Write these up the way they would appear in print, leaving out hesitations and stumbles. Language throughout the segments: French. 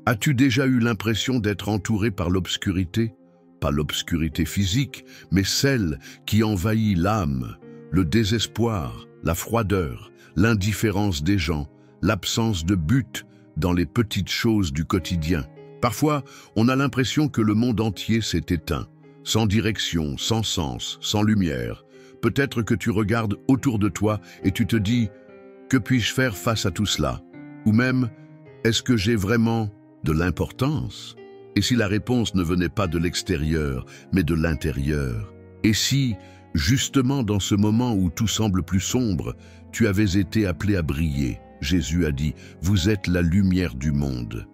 As-tu déjà eu l'impression d'être entouré par l'obscurité? Pas l'obscurité physique, mais celle qui envahit l'âme, le désespoir, la froideur, l'indifférence des gens, l'absence de but dans les petites choses du quotidien. Parfois, on a l'impression que le monde entier s'est éteint, sans direction, sans sens, sans lumière. Peut-être que tu regardes autour de toi et tu te dis « Que puis-je faire face à tout cela ?» Ou même « Est-ce que j'ai vraiment de l'importance ?» Et si la réponse ne venait pas de l'extérieur, mais de l'intérieur? Et si, justement dans ce moment où tout semble plus sombre, tu avais été appelé à briller? Jésus a dit « Vous êtes la lumière du monde ».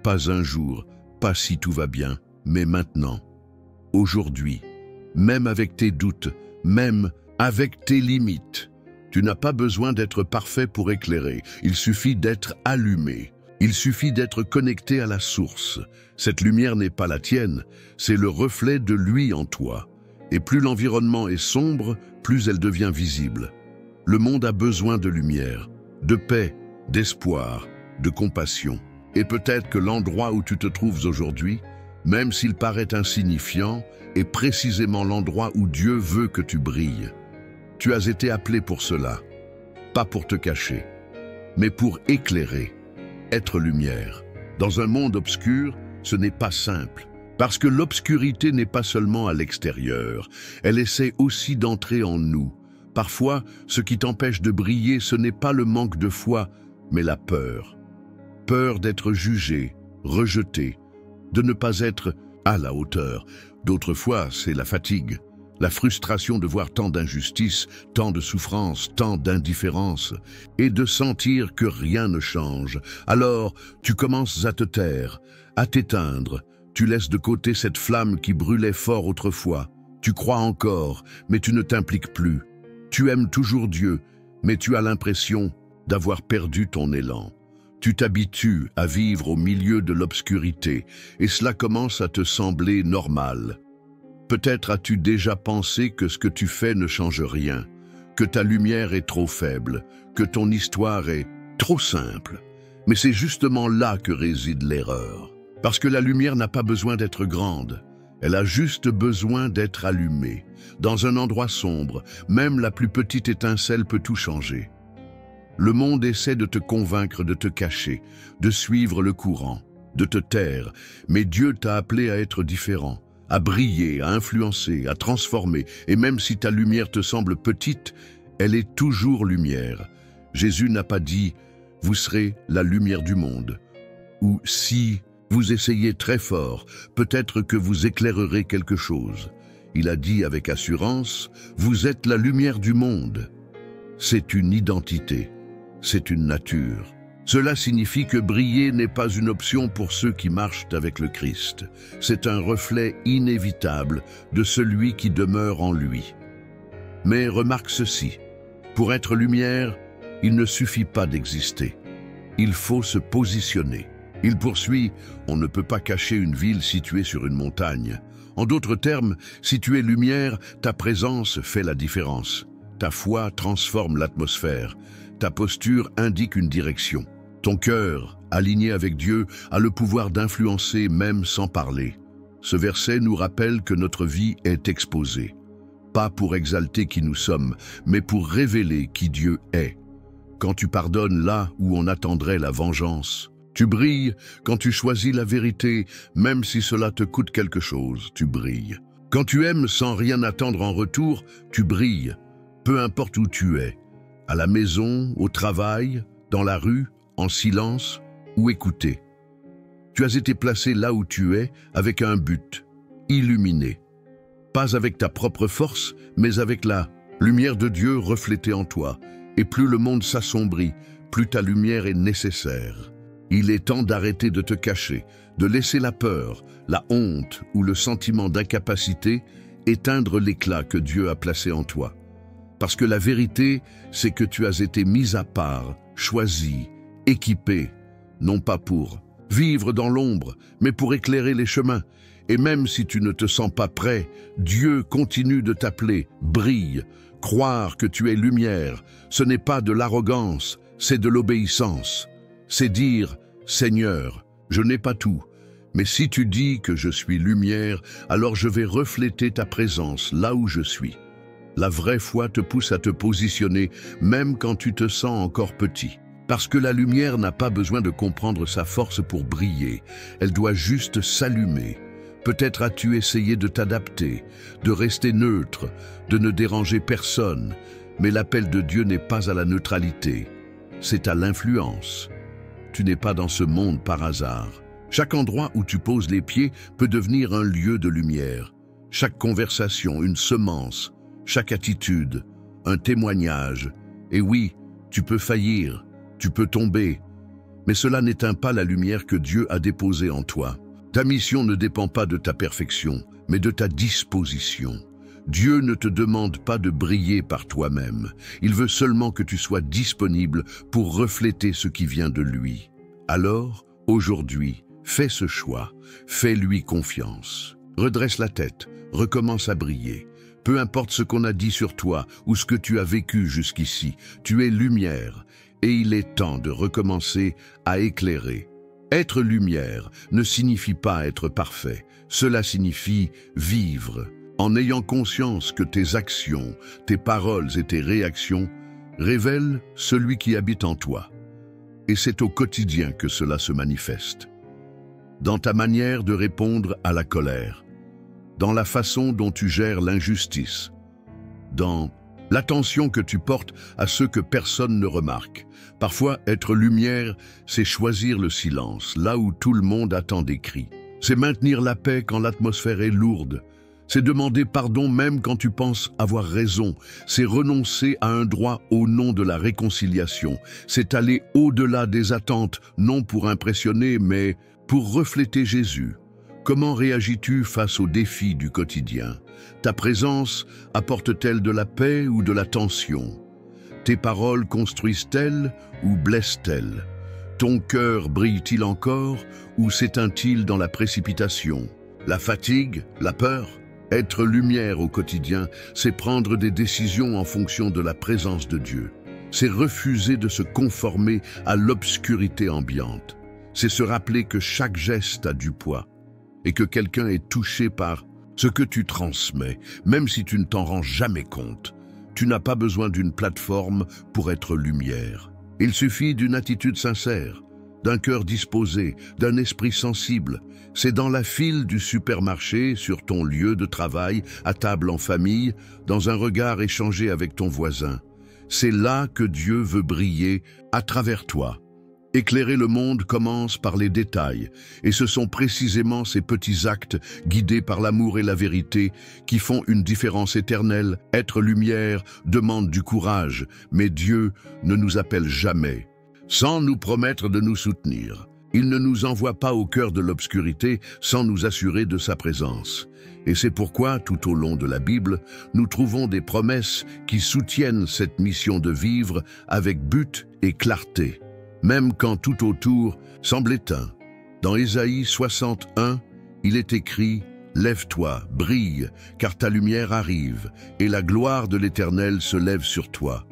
Pas un jour, pas si tout va bien, mais maintenant, aujourd'hui, même avec tes doutes, même avec tes limites. Tu n'as pas besoin d'être parfait pour éclairer, il suffit d'être allumé. Il suffit d'être connecté à la source. Cette lumière n'est pas la tienne, c'est le reflet de lui en toi. Et plus l'environnement est sombre, plus elle devient visible. Le monde a besoin de lumière, de paix, d'espoir, de compassion. Et peut-être que l'endroit où tu te trouves aujourd'hui, même s'il paraît insignifiant, est précisément l'endroit où Dieu veut que tu brilles. Tu as été appelé pour cela, pas pour te cacher, mais pour éclairer. Être lumière. Dans un monde obscur, ce n'est pas simple, parce que l'obscurité n'est pas seulement à l'extérieur, elle essaie aussi d'entrer en nous. Parfois, ce qui t'empêche de briller, ce n'est pas le manque de foi, mais la peur. Peur d'être jugé, rejeté, de ne pas être à la hauteur. D'autres fois, c'est la fatigue. La frustration de voir tant d'injustice, tant de souffrance, tant d'indifférence, et de sentir que rien ne change. Alors, tu commences à te taire, à t'éteindre. Tu laisses de côté cette flamme qui brûlait fort autrefois. Tu crois encore, mais tu ne t'impliques plus. Tu aimes toujours Dieu, mais tu as l'impression d'avoir perdu ton élan. Tu t'habitues à vivre au milieu de l'obscurité, et cela commence à te sembler normal. Peut-être as-tu déjà pensé que ce que tu fais ne change rien, que ta lumière est trop faible, que ton histoire est trop simple. Mais c'est justement là que réside l'erreur. Parce que la lumière n'a pas besoin d'être grande, elle a juste besoin d'être allumée. Dans un endroit sombre, même la plus petite étincelle peut tout changer. Le monde essaie de te convaincre de te cacher, de suivre le courant, de te taire, mais Dieu t'a appelé à être différent, à briller, à influencer, à transformer. Et même si ta lumière te semble petite, elle est toujours lumière. Jésus n'a pas dit « vous serez la lumière du monde » ou « si vous essayez très fort, peut-être que vous éclairerez quelque chose ». Il a dit avec assurance « vous êtes la lumière du monde ». C'est une identité, c'est une nature. Cela signifie que briller n'est pas une option pour ceux qui marchent avec le Christ. C'est un reflet inévitable de celui qui demeure en lui. Mais remarque ceci, pour être lumière, il ne suffit pas d'exister. Il faut se positionner. Il poursuit, on ne peut pas cacher une ville située sur une montagne. En d'autres termes, si tu es lumière, ta présence fait la différence. Ta foi transforme l'atmosphère. Ta posture indique une direction. Ton cœur, aligné avec Dieu, a le pouvoir d'influencer même sans parler. Ce verset nous rappelle que notre vie est exposée, pas pour exalter qui nous sommes, mais pour révéler qui Dieu est. Quand tu pardonnes là où on attendrait la vengeance, tu brilles. Quand tu choisis la vérité, même si cela te coûte quelque chose, tu brilles. Quand tu aimes sans rien attendre en retour, tu brilles, peu importe où tu es. À la maison, au travail, dans la rue, en silence ou écouté. Tu as été placé là où tu es avec un but, illuminé. Pas avec ta propre force, mais avec la lumière de Dieu reflétée en toi. Et plus le monde s'assombrit, plus ta lumière est nécessaire. Il est temps d'arrêter de te cacher, de laisser la peur, la honte ou le sentiment d'incapacité éteindre l'éclat que Dieu a placé en toi. Parce que la vérité, c'est que tu as été mis à part, choisi, équipé, non pas pour vivre dans l'ombre, mais pour éclairer les chemins. Et même si tu ne te sens pas prêt, Dieu continue de t'appeler, brille. Croire que tu es lumière, ce n'est pas de l'arrogance, c'est de l'obéissance. C'est dire, Seigneur, Je n'ai pas tout, mais si tu dis que je suis lumière, alors je vais refléter ta présence là où je suis. La vraie foi te pousse à te positionner, même quand tu te sens encore petit. Parce que la lumière n'a pas besoin de comprendre sa force pour briller, elle doit juste s'allumer. Peut-être as-tu essayé de t'adapter, de rester neutre, de ne déranger personne, mais l'appel de Dieu n'est pas à la neutralité, c'est à l'influence. Tu n'es pas dans ce monde par hasard. Chaque endroit où tu poses les pieds peut devenir un lieu de lumière. Chaque conversation, une semence, chaque attitude, un témoignage. Et oui, tu peux faillir, tu peux tomber, mais cela n'éteint pas la lumière que Dieu a déposée en toi. Ta mission ne dépend pas de ta perfection, mais de ta disposition. Dieu ne te demande pas de briller par toi-même. Il veut seulement que tu sois disponible pour refléter ce qui vient de lui. Alors, aujourd'hui, fais ce choix, fais-lui confiance. Redresse la tête, recommence à briller. Peu importe ce qu'on a dit sur toi ou ce que tu as vécu jusqu'ici, tu es lumière et il est temps de recommencer à éclairer. Être lumière ne signifie pas être parfait, cela signifie vivre. En ayant conscience que tes actions, tes paroles et tes réactions révèlent celui qui habite en toi. Et c'est au quotidien que cela se manifeste. Dans ta manière de répondre à la colère, dans la façon dont tu gères l'injustice, dans l'attention que tu portes à ceux que personne ne remarque. Parfois, être lumière, c'est choisir le silence, là où tout le monde attend des cris. C'est maintenir la paix quand l'atmosphère est lourde. C'est demander pardon même quand tu penses avoir raison. C'est renoncer à un droit au nom de la réconciliation. C'est aller au-delà des attentes, non pour impressionner, mais pour refléter Jésus. Comment réagis-tu face aux défis du quotidien? Ta présence apporte-t-elle de la paix ou de la tension? Tes paroles construisent-elles ou blessent-elles? Ton cœur brille-t-il encore ou s'éteint-il dans la précipitation? La fatigue, la peur? Être lumière au quotidien, c'est prendre des décisions en fonction de la présence de Dieu. C'est refuser de se conformer à l'obscurité ambiante. C'est se rappeler que chaque geste a du poids et que quelqu'un est touché par ce que tu transmets, même si tu ne t'en rends jamais compte. Tu n'as pas besoin d'une plateforme pour être lumière. Il suffit d'une attitude sincère, d'un cœur disposé, d'un esprit sensible. C'est dans la file du supermarché, sur ton lieu de travail, à table en famille, dans un regard échangé avec ton voisin. C'est là que Dieu veut briller à travers toi. Éclairer le monde commence par les détails, et ce sont précisément ces petits actes, guidés par l'amour et la vérité, qui font une différence éternelle. Être lumière demande du courage, mais Dieu ne nous appelle jamais sans nous promettre de nous soutenir. Il ne nous envoie pas au cœur de l'obscurité sans nous assurer de sa présence. Et c'est pourquoi, tout au long de la Bible, nous trouvons des promesses qui soutiennent cette mission de vivre avec but et clarté, même quand tout autour semble éteint. Dans Ésaïe 61, il est écrit « Lève-toi, brille, car ta lumière arrive, et la gloire de l'Éternel se lève sur toi. »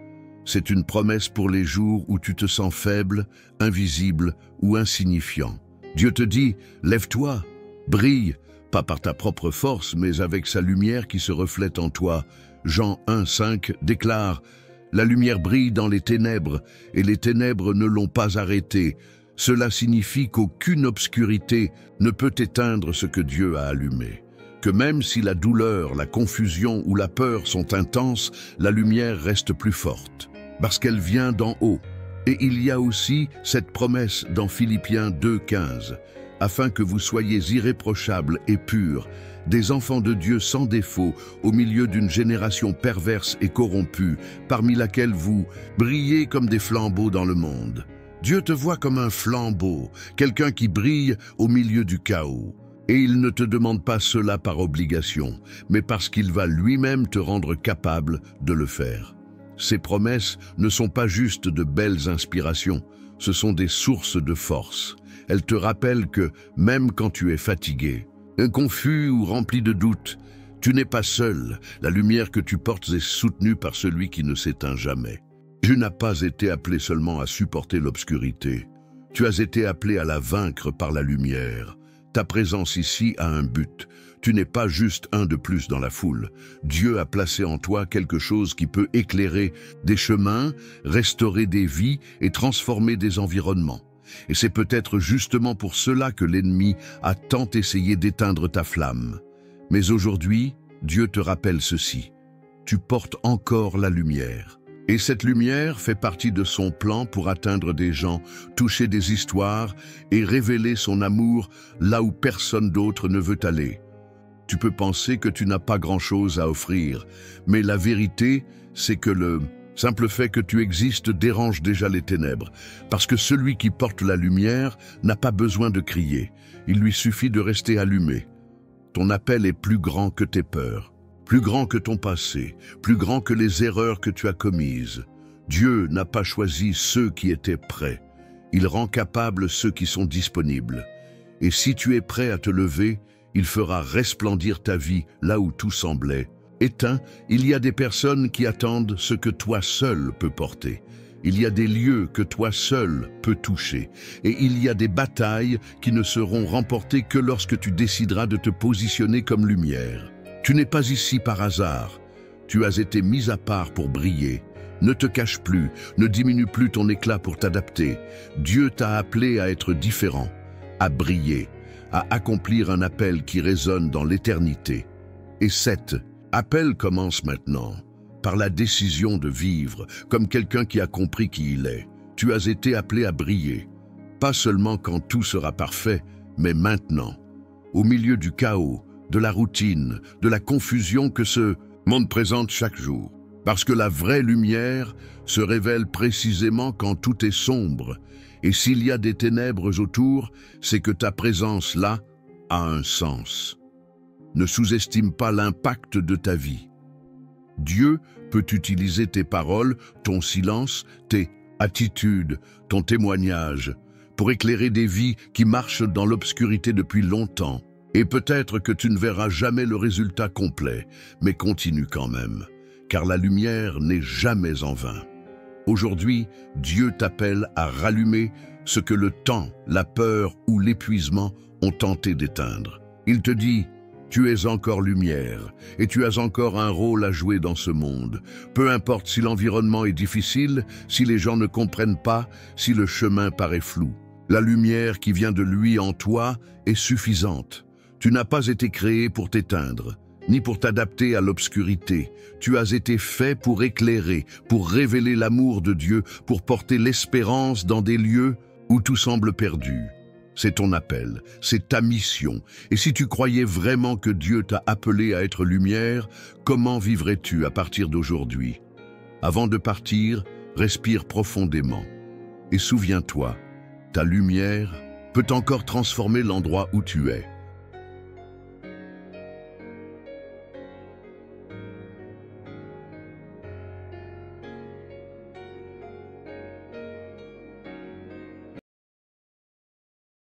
C'est une promesse pour les jours où tu te sens faible, invisible ou insignifiant. Dieu te dit « Lève-toi, brille », pas par ta propre force, mais avec sa lumière qui se reflète en toi. Jean 1,5 déclare « La lumière brille dans les ténèbres, et les ténèbres ne l'ont pas arrêtée. Cela signifie qu'aucune obscurité ne peut éteindre ce que Dieu a allumé. Que même si la douleur, la confusion ou la peur sont intenses, la lumière reste plus forte, parce qu'elle vient d'en haut. Et il y a aussi cette promesse dans Philippiens 2,15, afin que vous soyez irréprochables et purs, des enfants de Dieu sans défaut, au milieu d'une génération perverse et corrompue, parmi laquelle vous brillez comme des flambeaux dans le monde. Dieu te voit comme un flambeau, quelqu'un qui brille au milieu du chaos. Et il ne te demande pas cela par obligation, mais parce qu'il va lui-même te rendre capable de le faire. Ces promesses ne sont pas juste de belles inspirations, ce sont des sources de force. Elles te rappellent que, même quand tu es fatigué, confus ou rempli de doutes, tu n'es pas seul. La lumière que tu portes est soutenue par celui qui ne s'éteint jamais. Tu n'as pas été appelé seulement à supporter l'obscurité. Tu as été appelé à la vaincre par la lumière. Ta présence ici a un but. Tu n'es pas juste un de plus dans la foule. Dieu a placé en toi quelque chose qui peut éclairer des chemins, restaurer des vies et transformer des environnements. Et c'est peut-être justement pour cela que l'ennemi a tant essayé d'éteindre ta flamme. Mais aujourd'hui, Dieu te rappelle ceci. Tu portes encore la lumière. Et cette lumière fait partie de son plan pour atteindre des gens, toucher des histoires et révéler son amour là où personne d'autre ne veut aller. Tu peux penser que tu n'as pas grand-chose à offrir, mais la vérité, c'est que le simple fait que tu existes dérange déjà les ténèbres, parce que celui qui porte la lumière n'a pas besoin de crier, il lui suffit de rester allumé. Ton appel est plus grand que tes peurs, plus grand que ton passé, plus grand que les erreurs que tu as commises. Dieu n'a pas choisi ceux qui étaient prêts, il rend capables ceux qui sont disponibles. Et si tu es prêt à te lever, il fera resplendir ta vie là où tout semblait éteint. Il y a des personnes qui attendent ce que toi seul peux porter. Il y a des lieux que toi seul peux toucher. Et il y a des batailles qui ne seront remportées que lorsque tu décideras de te positionner comme lumière. Tu n'es pas ici par hasard. Tu as été mis à part pour briller. Ne te cache plus, ne diminue plus ton éclat pour t'adapter. Dieu t'a appelé à être différent, à briller, à accomplir un appel qui résonne dans l'éternité. Et cet appel commence maintenant, par la décision de vivre, comme quelqu'un qui a compris qui il est. Tu as été appelé à briller, pas seulement quand tout sera parfait, mais maintenant, au milieu du chaos, de la routine, de la confusion que ce monde présente chaque jour. Parce que la vraie lumière se révèle précisément quand tout est sombre. Et s'il y a des ténèbres autour, c'est que ta présence là a un sens. Ne sous-estime pas l'impact de ta vie. Dieu peut utiliser tes paroles, ton silence, tes attitudes, ton témoignage, pour éclairer des vies qui marchent dans l'obscurité depuis longtemps. Et peut-être que tu ne verras jamais le résultat complet, mais continue quand même, car la lumière n'est jamais en vain. Aujourd'hui, Dieu t'appelle à rallumer ce que le temps, la peur ou l'épuisement ont tenté d'éteindre. Il te dit, tu es encore lumière et tu as encore un rôle à jouer dans ce monde. Peu importe si l'environnement est difficile, si les gens ne comprennent pas, si le chemin paraît flou. La lumière qui vient de lui en toi est suffisante. Tu n'as pas été créé pour t'éteindre, ni pour t'adapter à l'obscurité. Tu as été fait pour éclairer, pour révéler l'amour de Dieu, pour porter l'espérance dans des lieux où tout semble perdu. C'est ton appel, c'est ta mission. Et si tu croyais vraiment que Dieu t'a appelé à être lumière, comment vivrais-tu à partir d'aujourd'hui? Avant de partir, respire profondément. Et souviens-toi, ta lumière peut encore transformer l'endroit où tu es.